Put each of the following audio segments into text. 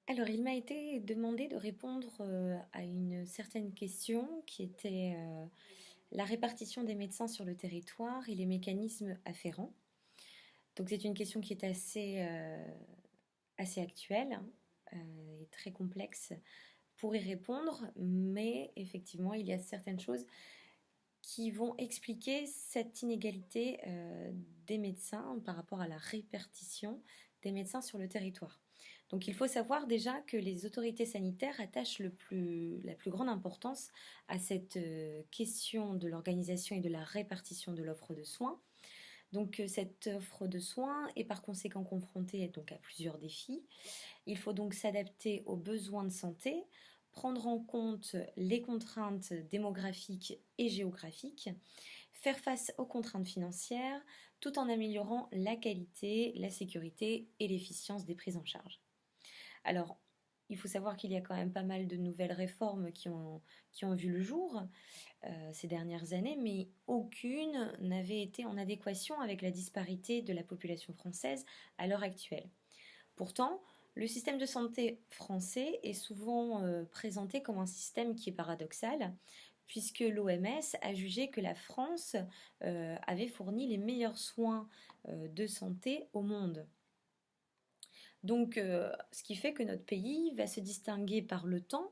Alors, il m'a été demandé de répondre à une certaine question qui était la répartition des médecins sur le territoire et les mécanismes afférents. Donc, c'est une question qui est assez actuelle, hein, et très complexe pour y répondre, mais effectivement, il y a certaines choses qui vont expliquer cette inégalité des médecins par rapport à la répartition des médecins sur le territoire. Donc il faut savoir déjà que les autorités sanitaires attachent la plus grande importance à cette question de l'organisation et de la répartition de l'offre de soins. Donc cette offre de soins est par conséquent confrontée donc à plusieurs défis. Il faut donc s'adapter aux besoins de santé, prendre en compte les contraintes démographiques et géographiques, faire face aux contraintes financières, tout en améliorant la qualité, la sécurité et l'efficience des prises en charge. Alors, il faut savoir qu'il y a quand même pas mal de nouvelles réformes qui ont vu le jour ces dernières années, mais aucune n'avait été en adéquation avec la disparité de la population française à l'heure actuelle. Pourtant, le système de santé français est souvent présenté comme un système qui est paradoxal, puisque l'OMS a jugé que la France avait fourni les meilleurs soins de santé au monde. Donc, ce qui fait que notre pays va se distinguer par le temps,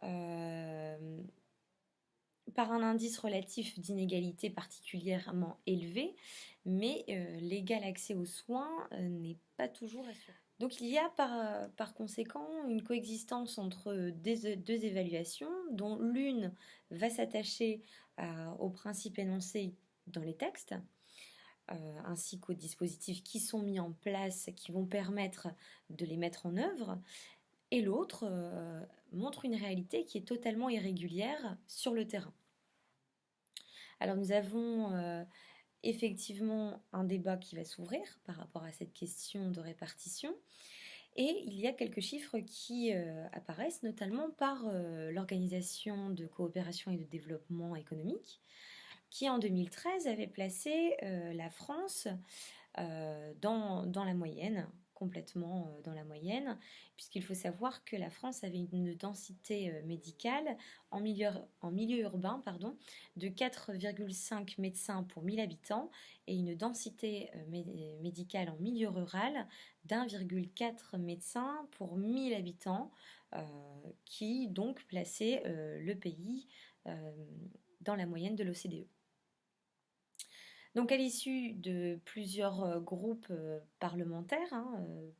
euh, par un indice relatif d'inégalité particulièrement élevé, mais l'égal accès aux soins n'est pas toujours assuré. Donc il y a par conséquent une coexistence entre deux évaluations, dont l'une va s'attacher aux principes énoncés dans les textes, ainsi qu'aux dispositifs qui sont mis en place, qui vont permettre de les mettre en œuvre, et l'autre montre une réalité qui est totalement irrégulière sur le terrain. Alors nous avons effectivement un débat qui va s'ouvrir par rapport à cette question de répartition. Et il y a quelques chiffres qui apparaissent, notamment par l'Organisation de coopération et de développement économique, qui en 2013 avait placé la France dans la moyenne, complètement dans la moyenne, puisqu'il faut savoir que la France avait une densité médicale en milieu urbain de 4,5 médecins pour 1000 habitants et une densité médicale en milieu rural d'1,4 médecin pour 1000 habitants, qui donc plaçait le pays dans la moyenne de l'OCDE. Donc à l'issue de plusieurs groupes parlementaires,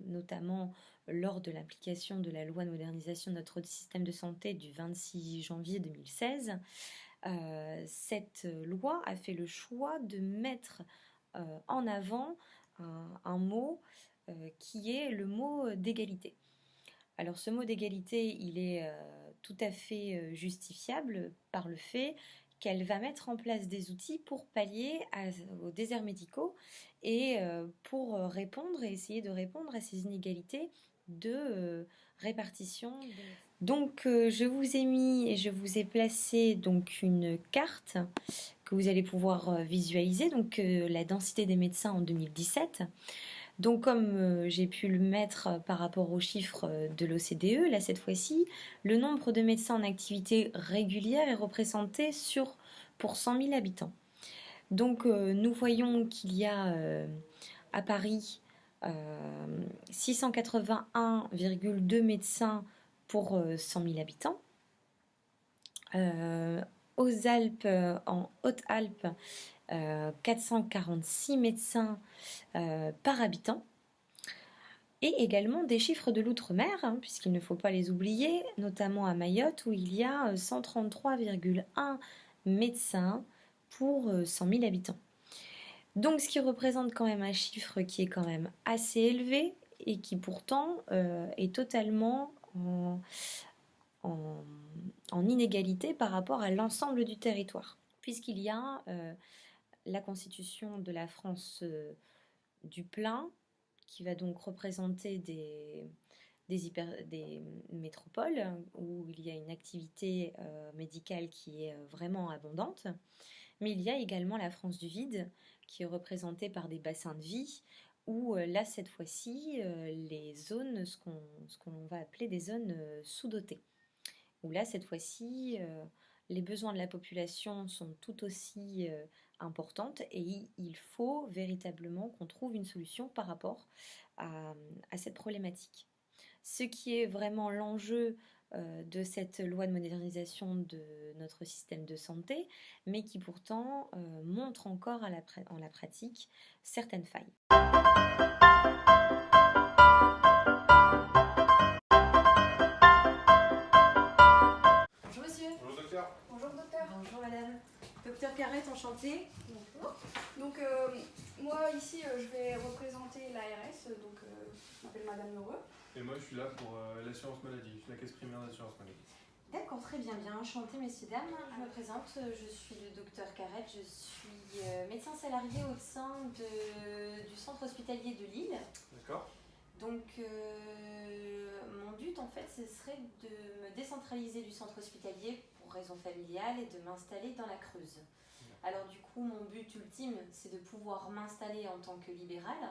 notamment lors de l'application de la loi de modernisation de notre système de santé du 26 janvier 2016, cette loi a fait le choix de mettre en avant un mot qui est le mot d'égalité. Alors ce mot d'égalité, il est tout à fait justifiable par le fait qu'elle va mettre en place des outils pour pallier aux déserts médicaux et pour répondre et essayer de répondre à ces inégalités de répartition. Donc je vous ai mis et je vous ai placé donc une carte que vous allez pouvoir visualiser, donc la densité des médecins en 2017. Donc comme j'ai pu le mettre par rapport aux chiffres de l'OCDE, là cette fois-ci, le nombre de médecins en activité régulière est représenté pour 100 000 habitants. Donc nous voyons qu'il y a à Paris 681,2 médecins pour 100 000 habitants. Aux Alpes, en Haute-Alpes, 446 médecins par habitant. Et également des chiffres de l'outre-mer, puisqu'il ne faut pas les oublier, notamment à Mayotte, où il y a 133,1 médecins pour 100 000 habitants. Donc ce qui représente quand même un chiffre qui est quand même assez élevé et qui pourtant est totalement en inégalité par rapport à l'ensemble du territoire, puisqu'il y a la constitution de la France du plein, qui va donc représenter des métropoles où il y a une activité médicale qui est vraiment abondante. Mais il y a également la France du vide, qui est représentée par des bassins de vie, où là, cette fois-ci, les zones, ce qu'on va appeler des zones sous-dotées. Où là, cette fois-ci, les besoins de la population sont tout aussi importantes et il faut véritablement qu'on trouve une solution par rapport à cette problématique. Ce qui est vraiment l'enjeu de cette loi de modernisation de notre système de santé, mais qui pourtant montre encore en la pratique certaines failles. Bonjour monsieur. Bonjour docteur. Bonjour docteur. Bonjour madame. Docteur Carrette, enchanté. Bonjour. Donc moi ici je vais représenter l'ARS, donc je m'appelle Madame Lheureux. Et moi je suis là pour l'assurance maladie, je suis la caisse primaire d'assurance maladie. D'accord, très bien, enchantée messieurs, dames. Je me présente, je suis le docteur Carrette, je suis médecin salarié au sein du centre hospitalier de Lille. D'accord. Donc mon but en fait ce serait de me décentraliser du centre hospitalier pour raison familiale et de m'installer dans la Creuse. Alors du coup mon but ultime c'est de pouvoir m'installer en tant que libérale,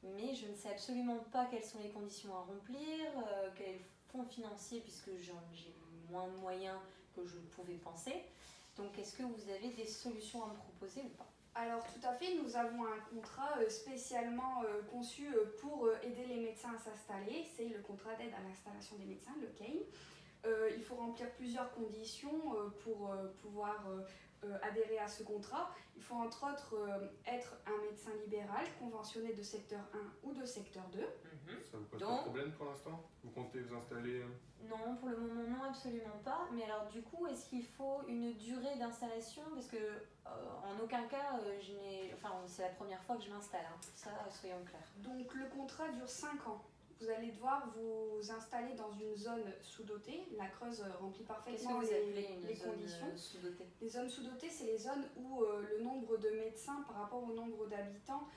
mais je ne sais absolument pas quelles sont les conditions à remplir, quels fonds financiers puisque j'ai moins de moyens que je pouvais penser. Donc est-ce que vous avez des solutions à me proposer ou pas ? Alors tout à fait, nous avons un contrat spécialement conçu pour aider les médecins à s'installer. C'est le contrat d'aide à l'installation des médecins, le CAIM. Il faut remplir plusieurs conditions pour pouvoir adhérer à ce contrat. Il faut entre autres être un médecin libéral conventionné de secteur 1 ou de secteur 2. Ça vous pose pas de problème pour l'instant ? Vous comptez vous installer Non, pour le moment, non, absolument pas. Mais alors, du coup, est-ce qu'il faut une durée d'installation ? Parce que, en aucun cas, c'est la première fois que je m'installe. Hein. Ça, soyons clairs. Donc, le contrat dure 5 ans. Vous allez devoir vous installer dans une zone sous-dotée. La Creuse remplit parfaitement les conditions. Sous-dotée ? Les zones sous-dotées, c'est les zones où le nombre de médecins par rapport au nombre d'habitants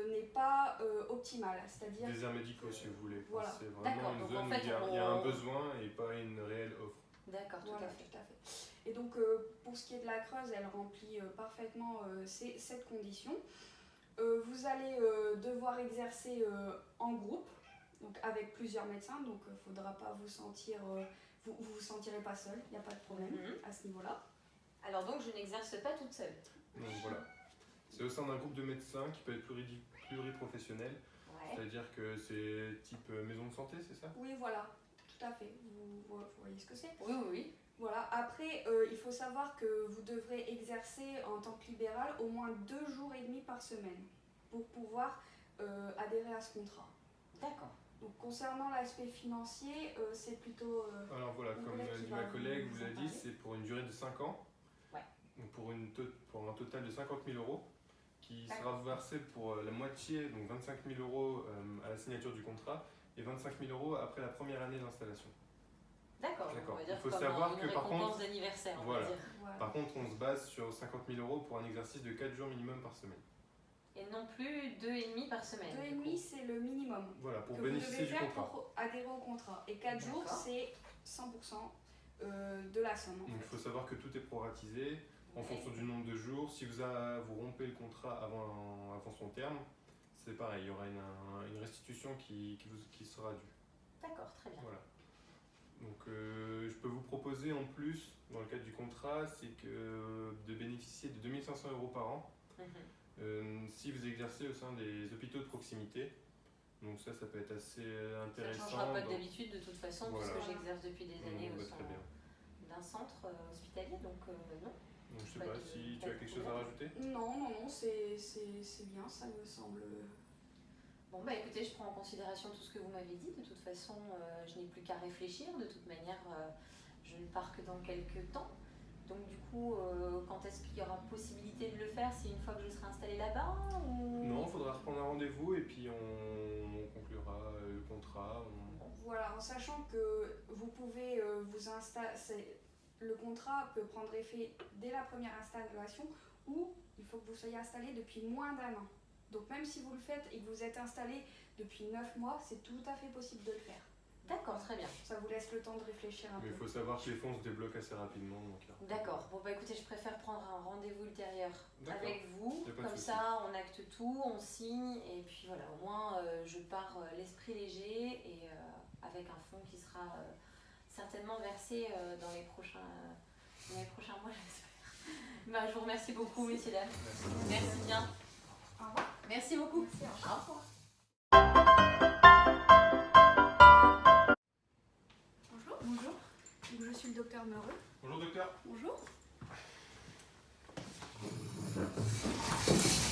n'est pas optimal. C'est-à-dire des airs médicaux si vous voulez. Voilà. C'est vraiment une zone où il y a un besoin et pas une réelle offre. D'accord, voilà, tout à fait. Et donc, pour ce qui est de la Creuse, elle remplit parfaitement cette condition. Vous allez devoir exercer en groupe, donc avec plusieurs médecins, donc il ne faudra pas vous sentir, vous vous sentirez pas seul, il n'y a pas de problème à ce niveau-là. Alors donc, je n'exerce pas toute seule. Donc voilà. C'est au sein d'un groupe de médecins qui peut être pluriprofessionnel. Ouais. C'est-à-dire que c'est type maison de santé, c'est ça ? Oui, voilà, tout à fait. Vous voyez ce que c'est ? Oui. Voilà. Après, il faut savoir que vous devrez exercer en tant que libéral au moins 2 jours et demi par semaine pour pouvoir adhérer à ce contrat. D'accord. Donc, concernant l'aspect financier, c'est plutôt... Alors voilà, comme dit ma collègue vous l'a dit, c'est pour une durée de 5 ans. Ouais. Donc pour un total de 50 000 € qui sera versé pour la moitié, donc 25 000 € à la signature du contrat et 25 000 € après la première année d'installation. D'accord. On va dire il faut comme savoir une que par récompense contre, d'anniversaire, on voilà. va dire. Voilà. Par contre, on se base sur 50 000 € pour un exercice de 4 jours minimum par semaine. Et non plus 2,5 par semaine. 2,5 c'est le minimum. Voilà, pour que bénéficier vous devez du faire contrat. pour adhérer au contrat. Et 4 jours, c'est 100% de la somme. Donc il faut savoir que tout est proratisé en fonction du nombre de jours. Si vous rompez le contrat avant son terme, c'est pareil, il y aura une restitution qui sera due. D'accord, très bien. Voilà. Donc je peux vous proposer en plus, dans le cadre du contrat, c'est que de bénéficier de 2 500 € par an si vous exercez au sein des hôpitaux de proximité. Donc ça peut être assez intéressant. Ça ne changera pas d'habitude de toute façon, voilà. puisque j'exerce depuis des années au sein très bien. d'un centre hospitalier, donc non. Donc je sais pas si tu as quelque chose à rajouter. Non, c'est bien, ça me semble... Bon bah écoutez, je prends en considération tout ce que vous m'avez dit. De toute façon, je n'ai plus qu'à réfléchir. De toute manière, je ne pars que dans quelques temps. Donc du coup, quand est-ce qu'il y aura possibilité de le faire ? C'est une fois que je serai installée là-bas ou... Non, il faudra reprendre un rendez-vous et puis on conclura le contrat. Voilà, en sachant que vous pouvez vous installer... Le contrat peut prendre effet dès la première installation ou il faut que vous soyez installé depuis moins d'1 an. Donc même si vous le faites et que vous êtes installé depuis 9 mois, c'est tout à fait possible de le faire. D'accord, très bien. Ça vous laisse le temps de réfléchir un Mais il peu. faut savoir que les fonds se débloquent assez rapidement. D'accord. Bon, bah écoutez, je préfère prendre un rendez-vous ultérieur avec vous. Y a pas de Comme souci. ça, on acte tout, on signe, et puis voilà, au moins je pars l'esprit léger et avec un fonds qui sera certainement versé dans les prochains mois, j'espère. Bah, je vous remercie beaucoup, messieurs, dames. Merci bien. Au revoir. Merci beaucoup. Merci, Au revoir. Bonjour. Bonjour. Donc, je suis le docteur Meureux. Bonjour docteur. Bonjour.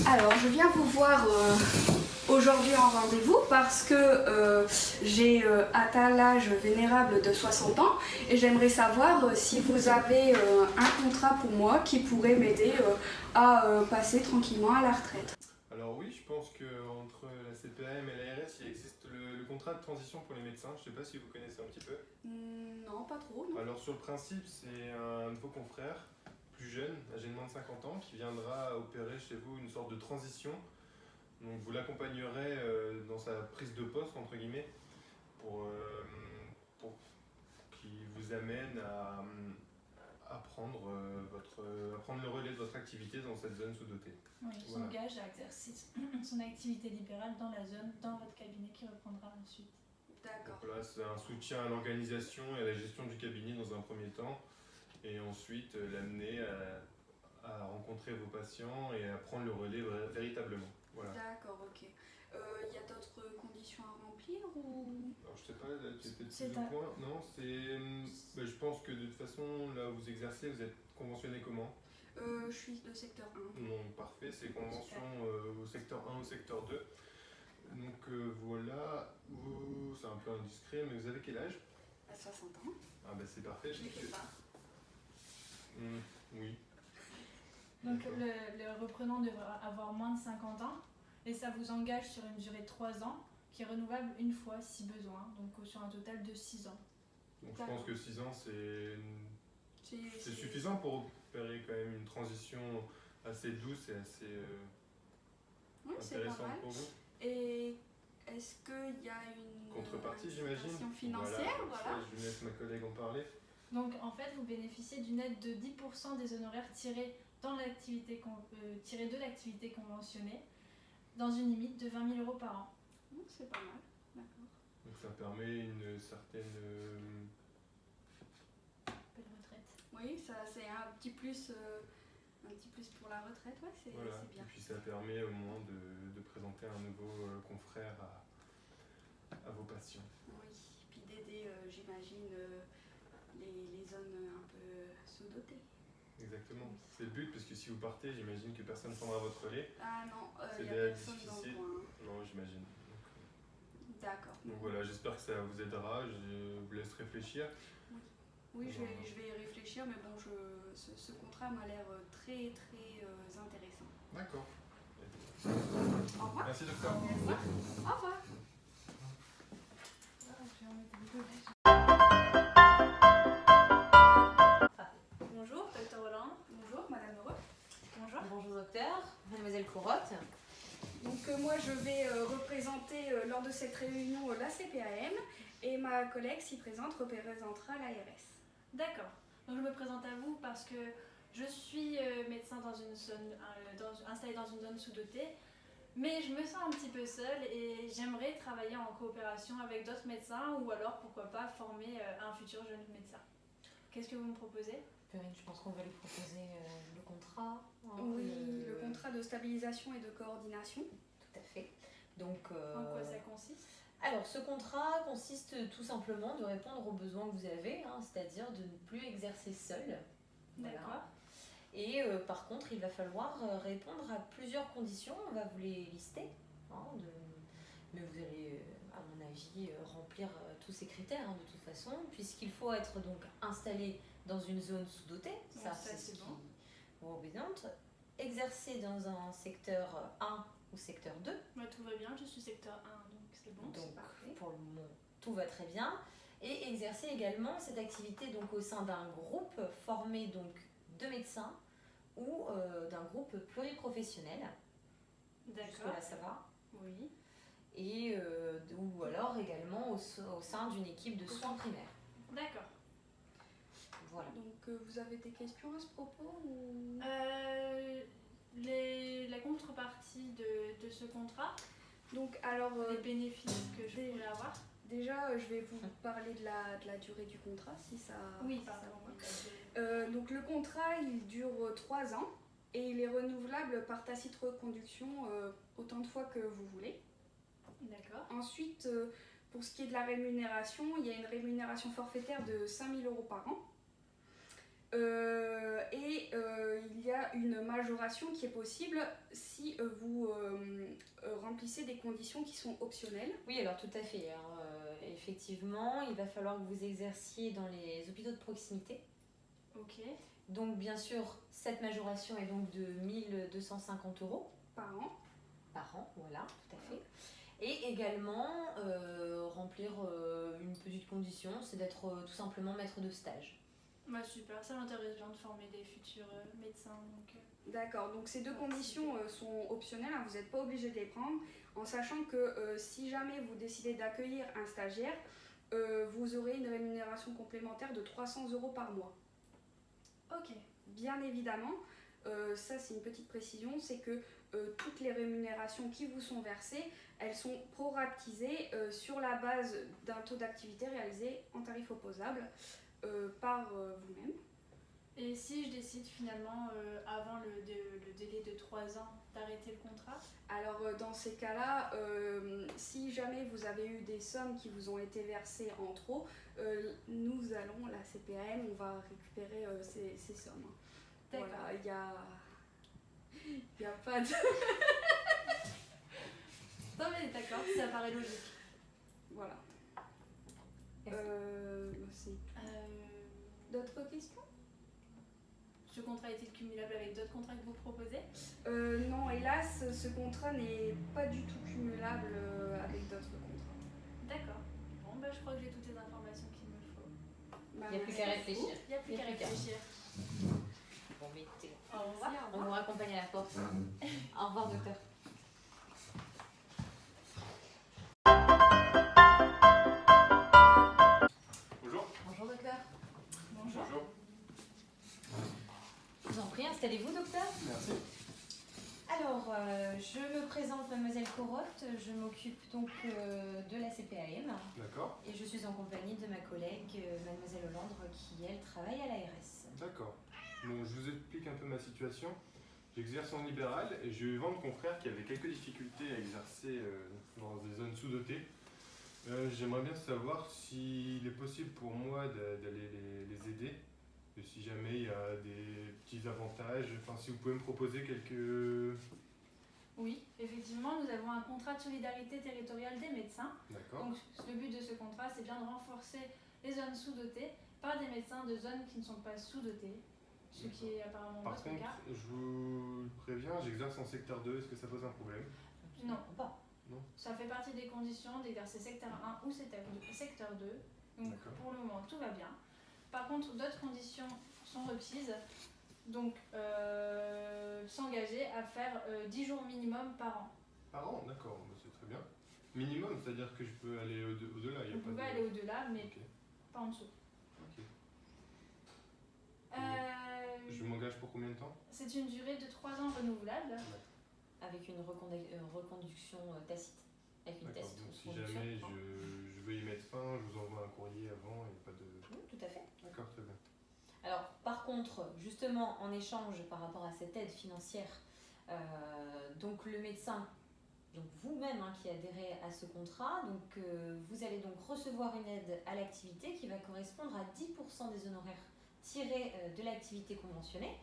Alors, je viens vous voir aujourd'hui en rendez-vous parce que j'ai atteint l'âge vénérable de 60 ans et j'aimerais savoir si vous avez un contrat pour moi qui pourrait m'aider à passer tranquillement à la retraite. Alors oui, je pense qu'entre la CPAM et l'ARS, il existe le contrat de transition pour les médecins. Je ne sais pas si vous connaissez un petit peu. Non, pas trop. Non. Alors sur le principe, c'est un de vos confrères, plus jeune, âgé de moins de 50 ans, qui viendra opérer chez vous une sorte de transition. Donc vous l'accompagnerez dans sa prise de poste, entre guillemets, pour qui vous amène à prendre le relais de votre activité dans cette zone sous-dotée. Oui, il s'engage à exercer son activité libérale dans la zone, dans votre cabinet qui reprendra ensuite. D'accord. Donc là, c'est un soutien à l'organisation et à la gestion du cabinet dans un premier temps, et ensuite l'amener à rencontrer vos patients et à prendre le relais véritablement. Voilà. D'accord, ok. Il y a d'autres conditions à remplir ou... Alors, je sais pas, tu étais C'est plus au point. Non, c'est. Je pense que de toute façon, là où vous exercez, vous êtes conventionné comment? Je suis de secteur 1. Non, parfait, c'est convention au secteur 1, au secteur 2. Donc voilà, c'est un peu indiscret, mais vous avez quel âge? À 60 ans. Ah bah c'est parfait. Je ne fais pas. Oui. Donc le reprenant devra avoir moins de 50 ans et ça vous engage sur une durée de 3 ans qui est renouvelable une fois si besoin, donc sur un total de 6 ans. Donc je pense que 6 ans c'est suffisant pour opérer quand même une transition assez douce et assez intéressante pour vous. Et est-ce qu'il y a une contrepartie, j'imagine, financière, voilà. Je vais laisse ma collègue en parler. Donc en fait vous bénéficiez d'une aide de 10% des honoraires tirés de l'activité conventionnée dans une limite de 20 000 € par an. C'est pas mal, d'accord. Donc ça permet une certaine... Belle retraite. Oui, ça c'est un petit plus pour la retraite, ouais, c'est Voilà. bien. Et puis ça permet au moins de présenter un nouveau confrère à vos patients. Oui, puis d'aider, j'imagine, les zones un peu sous-dotées. Exactement, c'est le but, parce que si vous partez, j'imagine que personne ne prendra votre relais. Ah non, il C'est n'y a personne dans le coin. Non, j'imagine. D'accord. Donc voilà, j'espère que ça vous aidera, je vous laisse réfléchir. Oui, je vais y réfléchir, mais bon, ce contrat m'a l'air très intéressant. D'accord. Au revoir. Merci docteur. Au revoir. Bonjour, docteur Hollande. Bonjour, Madame Heureux. Bonjour. Bonjour docteur, mademoiselle Courotte. Donc moi je vais représenter lors de cette réunion la CPAM et ma collègue s'y représentera l'ARS. D'accord. Donc je me présente à vous parce que je suis médecin installé dans une zone sous-dotée, mais je me sens un petit peu seule et j'aimerais travailler en coopération avec d'autres médecins ou alors pourquoi pas former un futur jeune médecin. Qu'est-ce que vous me proposez? Perrine, je pense qu'on va lui proposer le contrat. Oui, le contrat de stabilisation et de coordination. Tout à fait. Donc, En quoi ça consiste? Alors, ce contrat consiste tout simplement de répondre aux besoins que vous avez, c'est-à-dire de ne plus exercer seul. D'accord. Voilà. Et par contre, il va falloir répondre à plusieurs conditions. On va vous les lister. Mais vous allez, à mon avis, remplir tous ces critères de toute façon, puisqu'il faut être donc installé dans une zone sous-dotée. Bon, ça c'est ce qui bon. vous représente. Exercer dans un secteur 1 ou secteur 2. Moi, tout va bien, je suis secteur 1, donc c'est bon, Donc, c'est parfait. pour le moment, tout va très bien. Et exercer également cette activité donc, au sein d'un groupe formé donc, de médecins ou d'un groupe pluriprofessionnel. D'accord. Jusque-là, ça va. Oui. Et, ou alors également au sein d'une équipe de soins primaires. D'accord. Voilà. Donc vous avez des questions à ce propos ou... La contrepartie de ce contrat, Donc alors les bénéfices que je pourrais avoir. déjà je vais vous parler de la durée du contrat si ça... Oui, si ça pardon. vous va. Donc le contrat il dure 3 ans et il est renouvelable par tacite reconduction autant de fois que vous voulez. D'accord. Ensuite, pour ce qui est de la rémunération, il y a une rémunération forfaitaire de 5 000 € par an. Il y a une majoration qui est possible si vous remplissez des conditions qui sont optionnelles. Oui, alors tout à fait. Alors, effectivement, il va falloir que vous exerciez dans les hôpitaux de proximité. Ok. Donc, bien sûr, cette majoration est donc de 1 250 € Par an. par an, voilà, tout à fait. Et également, remplir une petite condition, c'est d'être tout simplement maître de stage. Bah super, ça m'intéresse bien de former des futurs médecins. Donc, D'accord, donc ces deux conditions sont optionnelles, hein, vous n'êtes pas obligé de les prendre, en sachant que si jamais vous décidez d'accueillir un stagiaire, vous aurez une rémunération complémentaire de 300 € par mois. Ok. Bien évidemment, ça c'est une petite précision, c'est que toutes les rémunérations qui vous sont versées, elles sont proratisées sur la base d'un taux d'activité réalisé en tarif opposable par vous-même. Et si je décide finalement, avant le délai de 3 ans, d'arrêter le contrat? Alors dans ces cas-là, si jamais vous avez eu des sommes qui vous ont été versées en trop, nous allons, la CPAM, on va récupérer ces sommes. D'accord. Voilà, il y a pas de... Non mais d'accord, ça paraît logique. Voilà. C'est... Euh, D'autres questions? Ce contrat est-il cumulable avec d'autres contrats que vous proposez? Non, hélas, ce contrat n'est pas du tout cumulable avec d'autres contrats. D'accord. Bon, bah je crois que j'ai toutes les informations qu'il me faut. Bah, Il n'y a plus merci qu'à à réfléchir. vous. Il n'y a plus qu'à réfléchir. Bon, mettez. Au revoir. On vous raccompagne à la porte. Au revoir, docteur. Bonjour. Bonjour, docteur. Bonjour. Bonjour. Je vous en prie, installez-vous, docteur. Merci. Alors, je me présente, mademoiselle Corotte. Je m'occupe donc de la CPAM. D'accord. Et je suis en compagnie de ma collègue, mademoiselle Hollandre, qui, elle, travaille à l'ARS. D'accord. Bon, je vous explique un peu ma situation. J'exerce en libéral et j'ai eu vent de confrères qui avaient quelques difficultés à exercer dans des zones sous-dotées. J'aimerais bien savoir s'il est possible pour moi d'aller les aider. Et si jamais il y a des petits avantages, enfin si vous pouvez me proposer quelques... Oui, effectivement, nous avons un contrat de solidarité territoriale des médecins. D'accord. Donc le but de ce contrat, c'est bien de renforcer les zones sous-dotées par des médecins de zones qui ne sont pas sous-dotées, ce qui est apparemment Par votre contre, cas. je vous préviens, j'exerce en secteur 2, est-ce que ça pose un problème? Non. Pas. Ça fait partie des conditions d'exercer secteur 1 ou secteur 2. Donc D'accord. pour le moment, tout va bien. Par contre, d'autres conditions sont requises. Donc s'engager à faire 10 jours minimum par an. Par an, d'accord, bah, c'est très bien. Minimum, c'est-à-dire que je peux aller au-delà, il y a Vous pas pouvez de... aller au-delà, mais Ok, pas en dessous. ok. Euh, Je m'engage pour combien de temps? C'est une durée de 3 ans renouvelable. Avec une reconduction tacite. Avec une D'accord, tacite donc si reconduction. jamais je veux y mettre fin, je vous envoie un courrier avant et pas de... Oui, tout à fait. D'accord, très bien. Alors, par contre, justement, en échange par rapport à cette aide financière, donc le médecin, donc vous-même qui adhérez à ce contrat, donc vous allez donc recevoir une aide à l'activité qui va correspondre à 10% des honoraires tirés de l'activité conventionnée,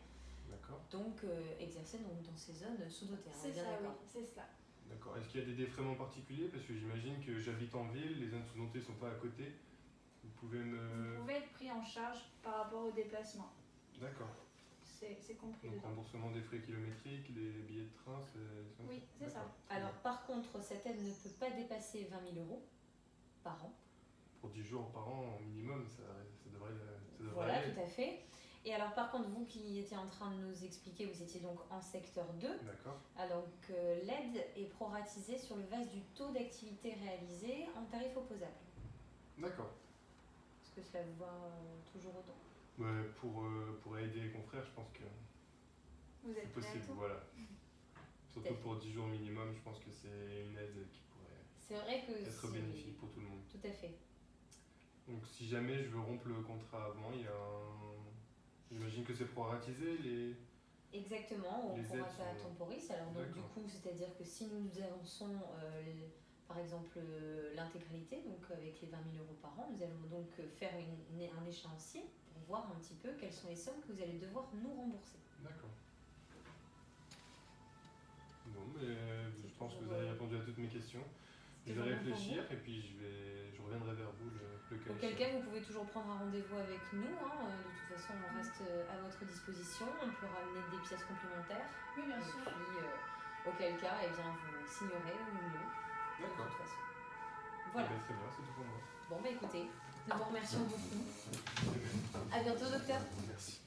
D'accord, donc exercés donc, dans ces zones sous-dotées. On est C'est bien ça, oui, d'accord. c'est cela. d'accord. Est-ce qu'il y a des défraiements particuliers? Parce que j'imagine que j'habite en ville, les zones sous-dotées ne sont pas à côté. Vous pouvez Vous me... pouvez être pris en charge par rapport au déplacement. D'accord. C'est compris Donc dedans. remboursement des frais kilométriques, les billets de train, c'est... Oui, c'est ça. D'accord. Alors, par contre, cette aide ne peut pas dépasser 20 000 € par an. Pour 10 jours par an, au minimum, ça devrait Voilà, aller. tout à fait. Et alors par contre, vous qui étiez en train de nous expliquer, vous étiez donc en secteur 2. D'accord. Alors que l'aide est proratisée sur le base du taux d'activité réalisé en tarif opposable. D'accord. Est-ce que cela vous va toujours autant? Ouais, pour aider les confrères, je pense que Vous c'est êtes prêts à possible, tout? voilà. Surtout Peut-être. pour 10 jours minimum, je pense que c'est une aide qui pourrait C'est vrai que être c'est... bénéfique pour tout le monde. Tout à fait. Donc si jamais je veux rompre le contrat avant, il y a un... J'imagine que c'est proratisé les... Exactement, on Les pourra aides pas sont- temporis. Alors donc du D'accord. coup, c'est-à-dire que si nous avançons par exemple l'intégralité, donc avec les 20 000 euros par an, nous allons donc faire un échéancier pour voir un petit peu quelles sont les sommes que vous allez devoir nous rembourser. D'accord. Bon, mais je pense que vous toujours, avez répondu à toutes mes questions. Je toujours vais bon pour réfléchir et puis je reviendrai vers vous le cas Auquel échéant. cas, vous pouvez toujours prendre un rendez-vous avec nous. De toute façon, on reste à votre disposition. On peut ramener des pièces complémentaires. Oui, bien Et sûr. puis, auquel cas, eh bien, vous signerez ou non. De D'accord. toute façon. Eh Voilà. ben, très bien, c'est tout pour moi. Bon, bah écoutez, nous vous remercions beaucoup. À bientôt, docteur. Merci.